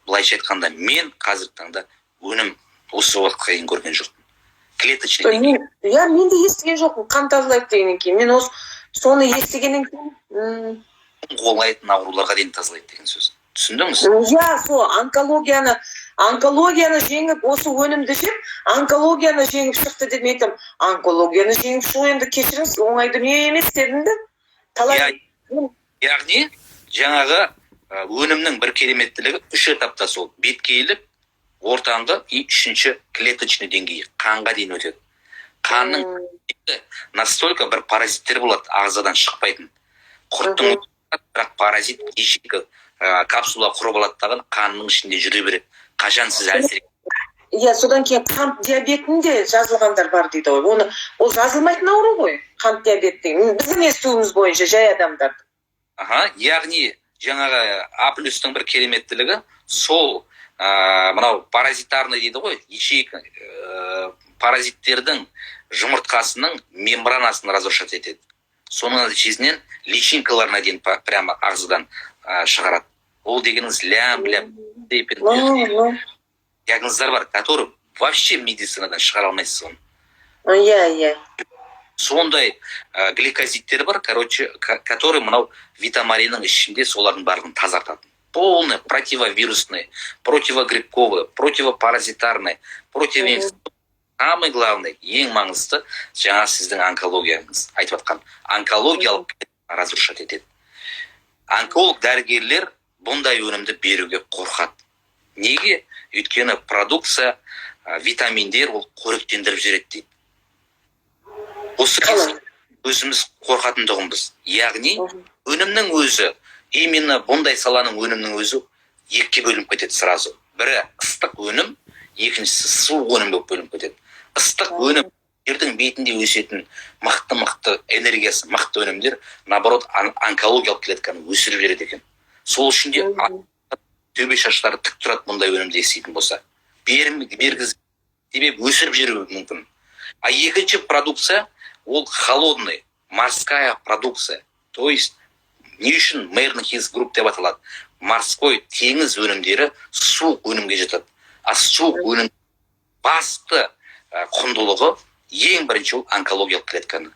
былайша айтқанда мен қазіргі таңда өнім осы уақытқа дейін көрген жоқпын. Клеточный. Иә, мен де естіген жоқпын, қан тазалайды дегеннен кейін. Мен соны естігеннен кейін қолайтын ауруларға дейін тазалайды деген сөз. Түсіндіңіз? Иә, онкологияны жеңіп, осы өнімді жеп, онкологияны жеңіп шықты деп мен айтамын. Онкологияны жеңіп шығу енді кешіріңіз, оңай дүние емес дедім де. Яғни жаңағы өнімнің бір кереметтілігі 3 этапта сол: беткейлік, ортаңғы и 3-ші клеточный деңгейі қанға дейін өтеді. Қанның настолько бір паразиттер болады, ағзадан шықпайтын. Құрттың бірақ паразит кешегі капсула құрып алады дағы қанның ішінде жүре береді. Қашан сіз әлсірек. Иә, содан кейін қант диабетінде жазылғандар бар дейді ғой. Ол жазылмайтын ауру ғой, қант диабет деген. Біздің естуіміз бойынша жай адамдарды. Яғни жаңағы А+-тың бір кереметтілігі сол мынау паразитарный дейді ғой, ячейка паразиттердің жұмыртқасының мембранасын разрушать етеді. Соның нәтижесінен личинкаларына дейін прямо ағзадан шығарады. Ол дегеніңіз лям-лям диагноздар бар, который вообще медицинадан шығара алмайсыз оны. Иә. Сондай гликозиттер бар, который мынау витамаринның ішінде солардың барлығын тазартады. Полный противовирусный, противогрибковый, противопаразитарный, самый главный, ең маңызды жаңа сіздің онкологияңыз айтып атқан. Онкологиялық разрушать етеді. Онколог дәрігерлер бұндай өнімді беруге қорқады. Неге? Өйткені продукция, витаминдер ол қоректендіріп жібереді дейді. Осы өзіміз қорқатындығымыз. Яғни өнімнің өзі, именно бұндай саланың өнімнің өзі екіге бөлініп кетеді сразу. Бірі ыстық өнім, екіншісі суық өнім болып бөлініп кетеді. Ыстық өнім, жердің бетінде өсетін мықты энергиясы, мықты өнімдер, наоборот, онкологиялық клетканы өсіріп жібереді екен. Сол үшін де төбе шаштары тік тұрады мұндай өнімді еститін болса. Бергіз себебі өсіріп жіберуі мүмкін. А екінші продукция ол холодный, морская продукция. То есть не үшін Мейернхиз групп деп аталады. Морской теңіз өнімдері суық өнімге жатады. А суық өнім басты құндылығы ең бірінші ол онкологиялық клетканы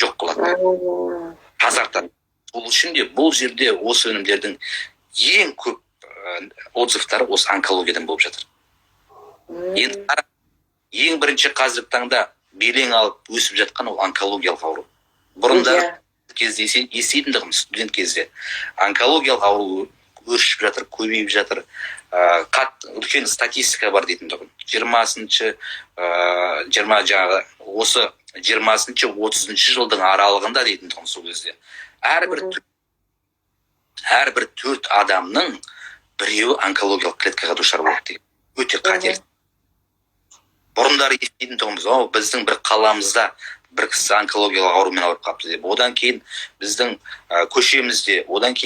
жоқ қылады. Тазартады. Сол үшін де бұл жерде осы өнімдердің ең көп отзывтары осы онкологиядан болып жатыр. Ең бірінші қазіргі таңда белең алып өсіп жатқан ол онкологиялық ауру. Бұрындар кезде еститіндігім студент кезде онкологиялық ауру өршіп жатыр, көбейіп жатыр. Үлкен статистика бар дейтіндігім. 20-30 жылдың аралығында дейтіндігім сол кезде. Әрбір 4 адамның біреуі онкологиялық клеткаға душар болады дейді. Өте қатер. Бұрындары еститіндігіміз, біздің бір қаламызда бір кісі онкологиялық аурумен ауырып қалыпты деп. Одан кейін біздің көшемізде, одан кейін